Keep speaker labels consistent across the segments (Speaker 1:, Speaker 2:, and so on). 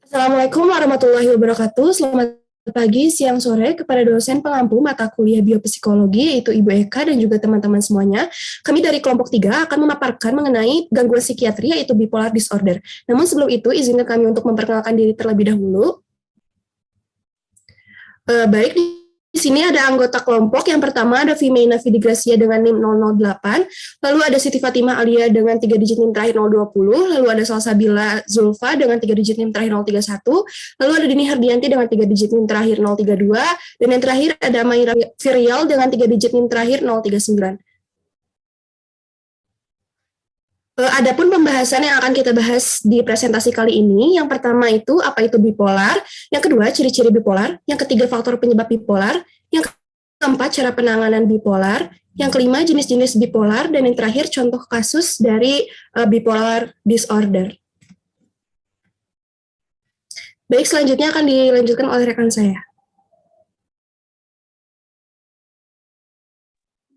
Speaker 1: Assalamualaikum warahmatullahi wabarakatuh. Selamat pagi, siang, sore kepada dosen pengampu mata kuliah biopsikologi, yaitu Ibu Eka dan juga teman-teman semuanya. Kami dari kelompok 3 akan memaparkan mengenai gangguan psikiatri, yaitu bipolar disorder. Namun sebelum itu, izinkan kami untuk memperkenalkan diri terlebih dahulu. Baik, di sini ada anggota kelompok. Yang pertama ada Vimeina Vidigracia dengan NIM 008, lalu ada Siti Fatimah Alia dengan 3 digit NIM terakhir 020, lalu ada Salsabila Zulfa dengan 3 digit NIM terakhir 031, lalu ada Dini Hardianti dengan 3 digit NIM terakhir 032, dan yang terakhir ada Maira Virial dengan 3 digit NIM terakhir 039. Adapun pembahasan yang akan kita bahas di presentasi kali ini, yang pertama itu apa itu bipolar, yang kedua ciri-ciri bipolar, yang ketiga faktor penyebab bipolar, yang keempat cara penanganan bipolar, yang kelima jenis-jenis bipolar, dan yang terakhir contoh kasus dari bipolar disorder. Baik, selanjutnya akan dilanjutkan oleh rekan saya.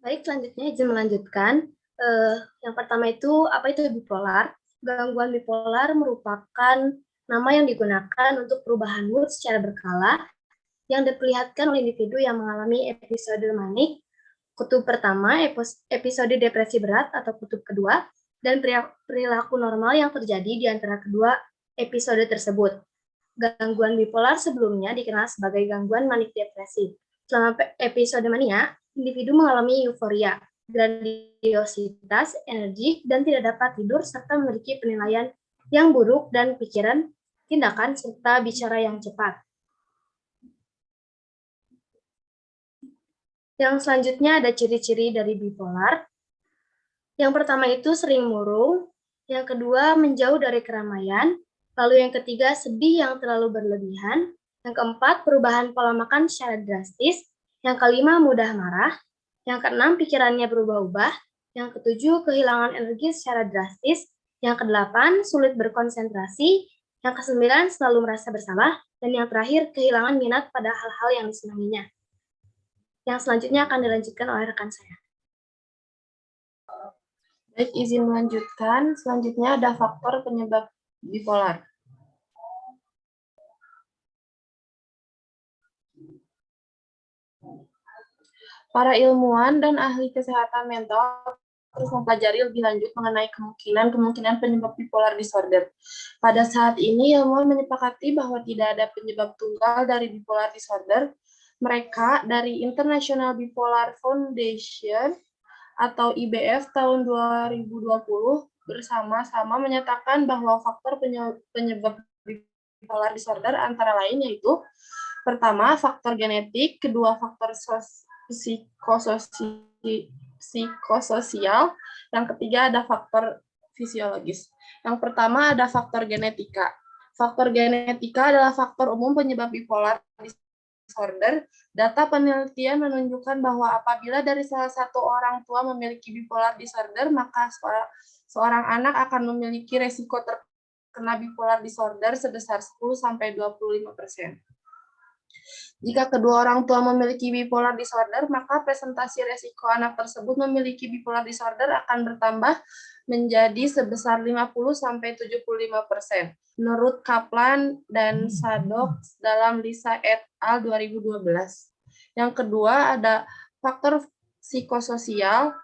Speaker 2: Baik, selanjutnya izin melanjutkan. Yang pertama itu, apa itu bipolar? Gangguan bipolar merupakan nama yang digunakan untuk perubahan mood secara berkala yang diperlihatkan oleh individu yang mengalami episode manik, kutub pertama, episode depresi berat atau kutub kedua, dan perilaku normal yang terjadi di antara kedua episode tersebut. Gangguan bipolar sebelumnya dikenal sebagai gangguan manik depresif. Selama episode mania, individu mengalami euforia, grandiositas, energi, dan tidak dapat tidur, serta memiliki penilaian yang buruk dan pikiran, tindakan, serta bicara yang cepat. Yang selanjutnya ada ciri-ciri dari bipolar. Yang pertama itu sering murung, yang kedua menjauh dari keramaian, lalu yang ketiga sedih yang terlalu berlebihan, yang keempat perubahan pola makan secara drastis, yang kelima mudah marah, yang keenam pikirannya berubah-ubah, yang ketujuh kehilangan energi secara drastis, yang kedelapan sulit berkonsentrasi, yang kesembilan selalu merasa bersalah, dan yang terakhir kehilangan minat pada hal-hal yang disenanginya. Yang selanjutnya akan dilanjutkan oleh rekan saya.
Speaker 3: Baik, izin melanjutkan. Selanjutnya ada faktor penyebab bipolar. Para ilmuwan dan ahli kesehatan mental terus mempelajari lebih lanjut mengenai kemungkinan penyebab bipolar disorder. Pada saat ini, ilmuwan menyepakati bahwa tidak ada penyebab tunggal dari bipolar disorder. Mereka dari International Bipolar Foundation atau IBF tahun 2020 bersama-sama menyatakan bahwa faktor penyebab bipolar disorder antara lain yaitu pertama, faktor genetik, kedua, faktor psikososial, yang ketiga ada faktor fisiologis. Yang pertama ada faktor genetika. Faktor genetika adalah faktor umum penyebab bipolar disorder. Data penelitian menunjukkan bahwa apabila dari salah satu orang tua memiliki bipolar disorder, maka seorang anak akan memiliki resiko terkena bipolar disorder sebesar 10-25%. Jika kedua orang tua memiliki bipolar disorder, maka presentasi resiko anak tersebut memiliki bipolar disorder akan bertambah menjadi sebesar 50-75%. Menurut Kaplan dan Sadok dalam Lisa et al. 2012. Yang kedua ada faktor psikososial.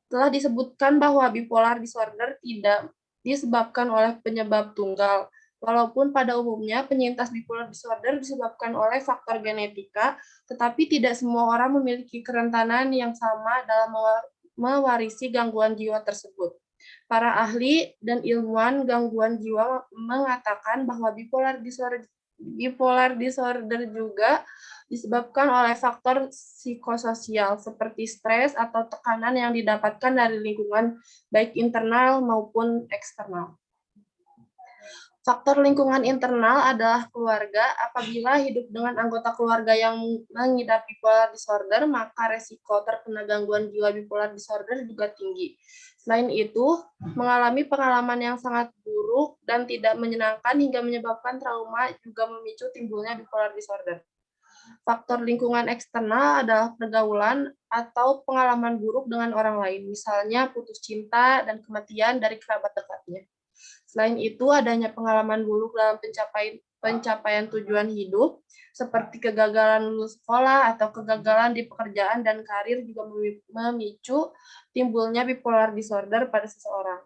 Speaker 3: Telah disebutkan bahwa bipolar disorder tidak disebabkan oleh penyebab tunggal. Walaupun pada umumnya penyintas bipolar disorder disebabkan oleh faktor genetika, tetapi tidak semua orang memiliki kerentanan yang sama dalam mewarisi gangguan jiwa tersebut. Para ahli dan ilmuwan gangguan jiwa mengatakan bahwa bipolar disorder juga disebabkan oleh faktor psikososial seperti stres atau tekanan yang didapatkan dari lingkungan baik internal maupun eksternal. Faktor lingkungan internal adalah keluarga. Apabila hidup dengan anggota keluarga yang mengidap bipolar disorder, maka resiko terkena gangguan jiwa bipolar disorder juga tinggi. Selain itu, mengalami pengalaman yang sangat buruk dan tidak menyenangkan hingga menyebabkan trauma juga memicu timbulnya bipolar disorder. Faktor lingkungan eksternal adalah pergaulan atau pengalaman buruk dengan orang lain, misalnya putus cinta dan kematian dari kerabat dekatnya. Selain itu, adanya pengalaman buruk dalam pencapaian tujuan hidup, seperti kegagalan lulus sekolah atau kegagalan di pekerjaan dan karir juga memicu timbulnya bipolar disorder pada seseorang.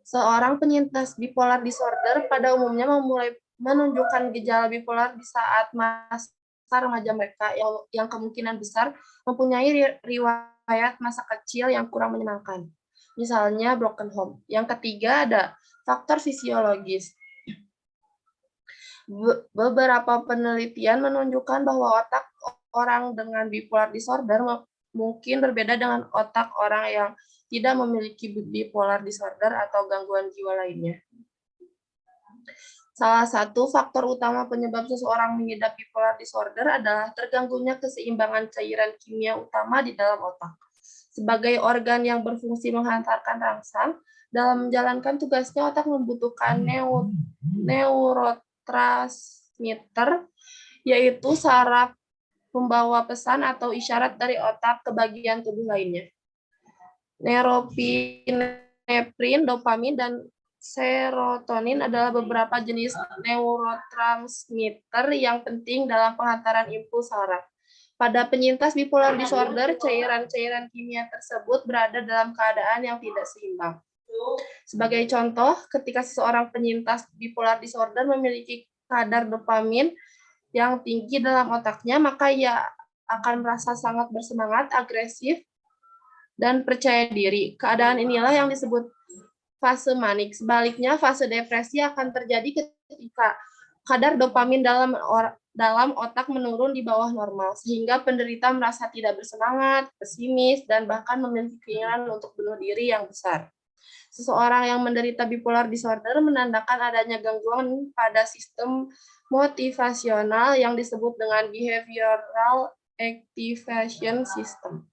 Speaker 3: Seorang penyintas bipolar disorder pada umumnya memulai menunjukkan gejala bipolar di saat masa remaja mereka yang kemungkinan besar mempunyai riwayat masa kecil yang kurang menyenangkan. Misalnya broken home. Yang ketiga ada faktor fisiologis. Beberapa penelitian menunjukkan bahwa otak orang dengan bipolar disorder mungkin berbeda dengan otak orang yang tidak memiliki bipolar disorder atau gangguan jiwa lainnya. Salah satu faktor utama penyebab seseorang mengidap bipolar disorder adalah terganggunya keseimbangan cairan kimia utama di dalam otak. Sebagai organ yang berfungsi menghantarkan rangsang, dalam menjalankan tugasnya otak membutuhkan neurotransmitter, yaitu saraf pembawa pesan atau isyarat dari otak ke bagian tubuh lainnya. Norepinefrin, dopamin, dan serotonin adalah beberapa jenis neurotransmitter yang penting dalam penghantaran impuls saraf. Pada penyintas bipolar disorder, cairan-cairan kimia tersebut berada dalam keadaan yang tidak seimbang. Sebagai contoh, ketika seseorang penyintas bipolar disorder memiliki kadar dopamin yang tinggi dalam otaknya, maka ia akan merasa sangat bersemangat, agresif, dan percaya diri. Keadaan inilah yang disebut fase manik. Sebaliknya, fase depresi akan terjadi ketika kadar dopamin dalam otak menurun di bawah normal, sehingga penderita merasa tidak bersemangat, pesimis, dan bahkan memiliki keinginan untuk bunuh diri yang besar. Seseorang yang menderita bipolar disorder menandakan adanya gangguan pada sistem motivasional yang disebut dengan behavioral activation system.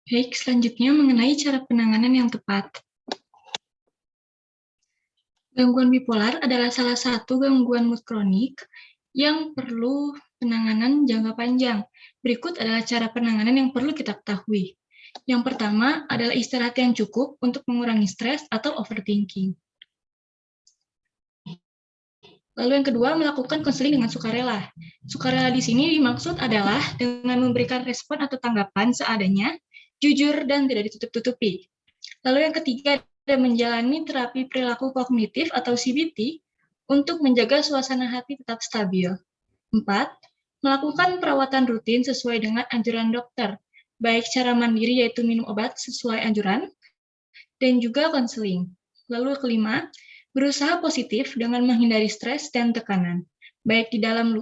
Speaker 4: Baik, selanjutnya mengenai cara penanganan yang tepat. Gangguan bipolar adalah salah satu gangguan mood kronik yang perlu penanganan jangka panjang. Berikut adalah cara penanganan yang perlu kita ketahui. Yang pertama adalah istirahat yang cukup untuk mengurangi stres atau overthinking. Lalu yang kedua, melakukan konseling dengan sukarela. Sukarela di sini dimaksud adalah dengan memberikan respon atau tanggapan seadanya, jujur, dan tidak ditutup-tutupi. Lalu yang ketiga, ada menjalani terapi perilaku kognitif atau CBT untuk menjaga suasana hati tetap stabil. 4. Melakukan perawatan rutin sesuai dengan anjuran dokter, baik cara mandiri yaitu minum obat sesuai anjuran, dan juga konseling. Lalu kelima, berusaha positif dengan menghindari stres dan tekanan, baik di dalam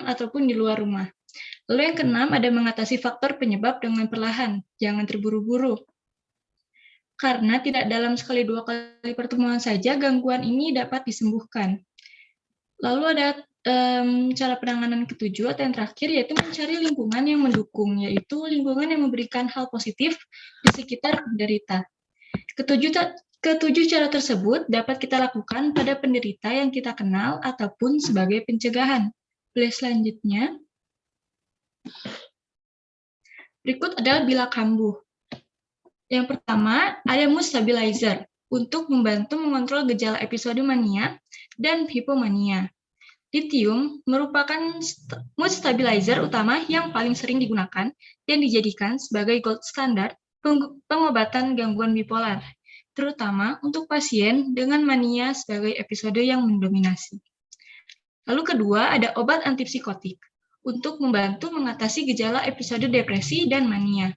Speaker 4: ataupun di luar rumah. Lalu yang keenam, ada mengatasi faktor penyebab dengan perlahan, jangan terburu-buru. Karena tidak dalam sekali dua kali pertemuan saja gangguan ini dapat disembuhkan. Lalu ada cara penanganan ketujuh atau yang terakhir, yaitu mencari lingkungan yang mendukung, yaitu lingkungan yang memberikan hal positif di sekitar penderita. Ketujuh cara tersebut dapat kita lakukan pada penderita yang kita kenal ataupun sebagai pencegahan. Boleh selanjutnya. Berikut adalah bila kambuh. Yang pertama, ada mood stabilizer untuk membantu mengontrol gejala episode mania dan hipomania. Lithium merupakan mood stabilizer utama yang paling sering digunakan dan dijadikan sebagai gold standard pengobatan gangguan bipolar, terutama untuk pasien dengan mania sebagai episode yang mendominasi. Lalu kedua, ada obat antipsikotik untuk membantu mengatasi gejala episode depresi dan mania.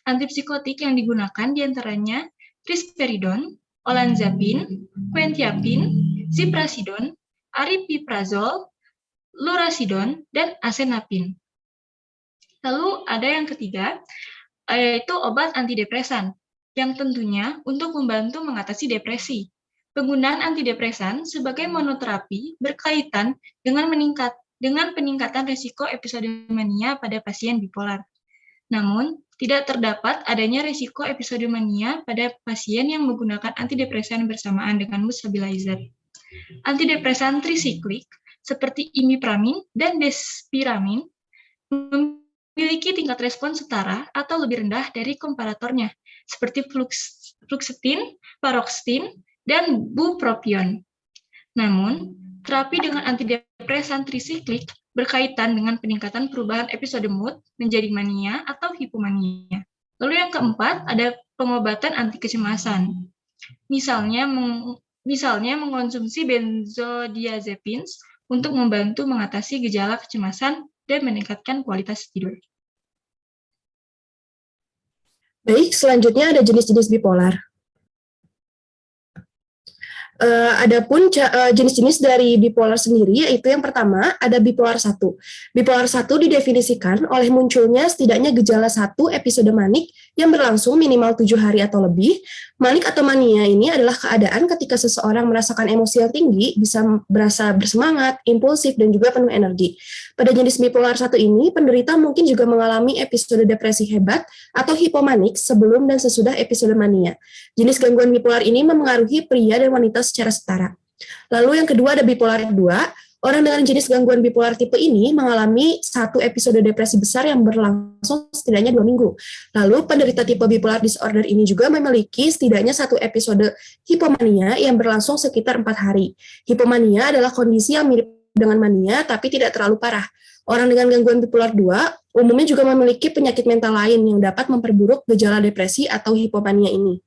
Speaker 4: Antipsikotik yang digunakan diantaranya risperidon, olanzapin, quetiapin, ziprasidon, aripiprazol, lurasidon, dan asenapin. Lalu ada yang ketiga, yaitu obat antidepresan, yang tentunya untuk membantu mengatasi depresi. Penggunaan antidepresan sebagai monoterapi berkaitan dengan peningkatan risiko episode mania pada pasien bipolar. Namun, tidak terdapat adanya risiko episode mania pada pasien yang menggunakan antidepresan bersamaan dengan mood stabilizer. Antidepresan trisiklik seperti imipramin dan despiramin memiliki tingkat respons setara atau lebih rendah dari komparatornya, seperti fluoxetine, paroxetine, dan bupropion. Namun, terapi dengan antidepresan trisiklik berkaitan dengan peningkatan perubahan episode mood menjadi mania atau hipomania. Lalu yang keempat, ada pengobatan anti kecemasan. Misalnya mengonsumsi benzodiazepines untuk membantu mengatasi gejala kecemasan dan meningkatkan kualitas tidur.
Speaker 1: Baik, selanjutnya ada jenis-jenis bipolar. Adapun jenis-jenis dari bipolar sendiri, yaitu yang pertama ada bipolar 1. Bipolar 1 didefinisikan oleh munculnya setidaknya gejala 1 episode manik yang berlangsung minimal 7 hari atau lebih. Manik atau mania ini adalah keadaan ketika seseorang merasakan emosi yang tinggi, bisa berasa bersemangat, impulsif, dan juga penuh energi. Pada jenis bipolar 1 ini, penderita mungkin juga mengalami episode depresi hebat atau hipomanik sebelum dan sesudah episode mania. Jenis gangguan bipolar ini memengaruhi pria dan wanita secara setara. Lalu yang kedua ada bipolar 2. Orang dengan jenis gangguan bipolar tipe ini mengalami satu episode depresi besar yang berlangsung setidaknya 2 minggu. Lalu penderita tipe bipolar disorder ini juga memiliki setidaknya satu episode hipomania yang berlangsung sekitar 4 hari. Hipomania adalah kondisi yang mirip dengan mania tapi tidak terlalu parah. Orang dengan gangguan bipolar 2 umumnya juga memiliki penyakit mental lain yang dapat memperburuk gejala depresi atau hipomania ini.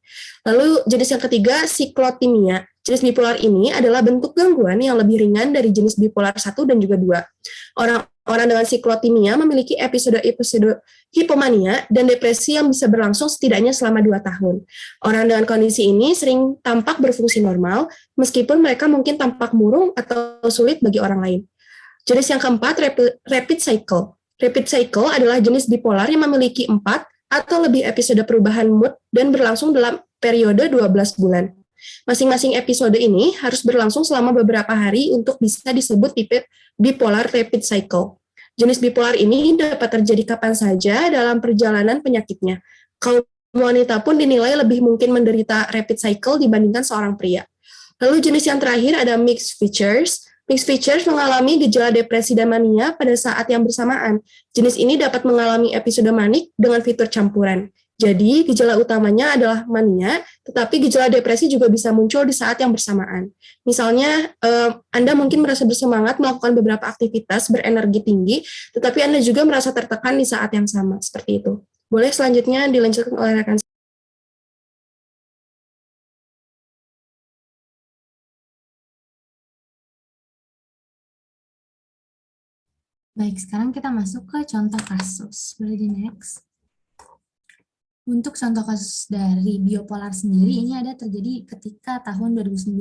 Speaker 1: Lalu jenis yang ketiga, siklotimia. Jenis bipolar ini adalah bentuk gangguan yang lebih ringan dari jenis bipolar 1 dan juga 2. Orang dengan siklotimia memiliki episode hipomania dan depresi yang bisa berlangsung setidaknya selama 2 tahun. Orang dengan kondisi ini sering tampak berfungsi normal, meskipun mereka mungkin tampak murung atau sulit bagi orang lain. Jenis yang keempat, rapid cycle. Rapid cycle adalah jenis bipolar yang memiliki 4 atau lebih episode perubahan mood dan berlangsung dalam periode 12 bulan. Masing-masing episode ini harus berlangsung selama beberapa hari untuk bisa disebut tipe bipolar rapid cycle. Jenis bipolar ini dapat terjadi kapan saja dalam perjalanan penyakitnya. Kaum wanita pun dinilai lebih mungkin menderita rapid cycle dibandingkan seorang pria. Lalu jenis yang terakhir ada mixed features. Mixed features mengalami gejala depresi dan mania pada saat yang bersamaan. Jenis ini dapat mengalami episode manik dengan fitur campuran. Jadi, gejala utamanya adalah mania, tetapi gejala depresi juga bisa muncul di saat yang bersamaan. Misalnya, Anda mungkin merasa bersemangat melakukan beberapa aktivitas berenergi tinggi, tetapi Anda juga merasa tertekan di saat yang sama, seperti itu. Boleh selanjutnya dilanjutkan oleh rekan.
Speaker 5: Baik, sekarang kita masuk ke contoh kasus. Boleh di next. Untuk contoh kasus dari biopolar sendiri, ini ada terjadi ketika tahun 2009.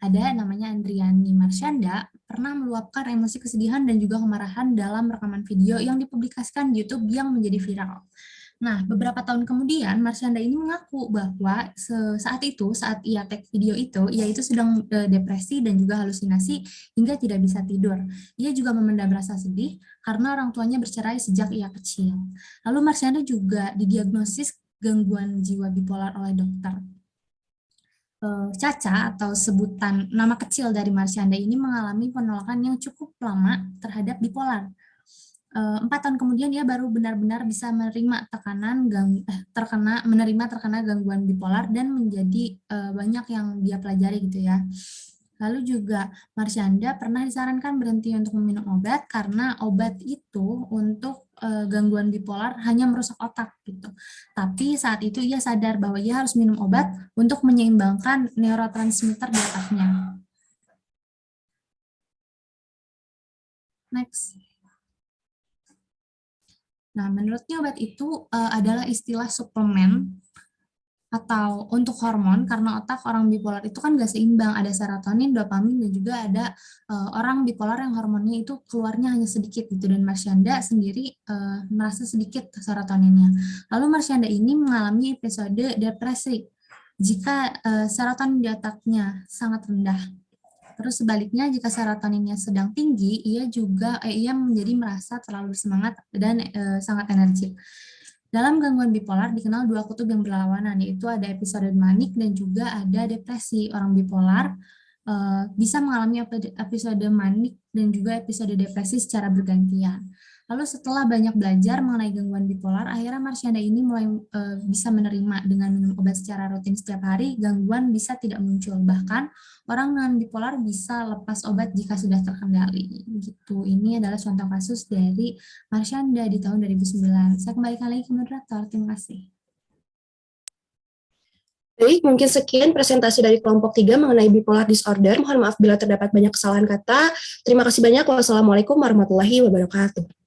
Speaker 5: Ada namanya Andriani Marsyanda, pernah meluapkan emosi kesedihan dan juga kemarahan dalam rekaman video yang dipublikasikan di YouTube yang menjadi viral. Nah, beberapa tahun kemudian, Marsyanda ini mengaku bahwa saat ia take video itu, ia itu sedang depresi dan juga halusinasi hingga tidak bisa tidur. Ia juga memendam rasa sedih karena orang tuanya bercerai sejak ia kecil. Lalu Marsyanda juga didiagnosis gangguan jiwa bipolar oleh dokter. Caca atau sebutan nama kecil dari Marsyanda ini mengalami penolakan yang cukup lama terhadap bipolar. 4 tahun kemudian dia baru benar-benar bisa menerima terkena gangguan bipolar dan menjadi banyak yang dia pelajari gitu ya. Lalu juga Marsyanda pernah disarankan berhenti untuk meminum obat karena obat itu untuk gangguan bipolar hanya merusak otak gitu. Tapi saat itu ia sadar bahwa ia harus minum obat untuk menyeimbangkan neurotransmitter di otaknya. Next. Nah, menurutnya obat itu adalah istilah suplemen atau untuk hormon, karena otak orang bipolar itu kan gak seimbang, ada serotonin, dopamin, dan juga ada orang bipolar yang hormonnya itu keluarnya hanya sedikit gitu, dan Marsyanda sendiri merasa sedikit serotoninnya. Lalu Marsyanda ini mengalami episode depresi jika serotonin di otaknya sangat rendah. Terus sebaliknya jika serotoninnya sedang tinggi, ia menjadi merasa terlalu bersemangat dan sangat energik. Dalam gangguan bipolar dikenal 2 kutub yang berlawanan, yaitu ada episode manik dan juga ada depresi. Orang bipolar bisa mengalami episode manik dan juga episode depresi secara bergantian. Lalu setelah banyak belajar mengenai gangguan bipolar, akhirnya Marsyanda ini mulai bisa menerima dengan minum obat secara rutin setiap hari, gangguan bisa tidak muncul. Bahkan orang dengan bipolar bisa lepas obat jika sudah terkendali. Gitu. Ini adalah contoh kasus dari Marsyanda di tahun 2009. Saya kembalikan lagi ke moderator. Terima kasih.
Speaker 1: Baik, mungkin sekian presentasi dari kelompok 3 mengenai bipolar disorder. Mohon maaf bila terdapat banyak kesalahan kata. Terima kasih banyak. Wassalamualaikum warahmatullahi wabarakatuh.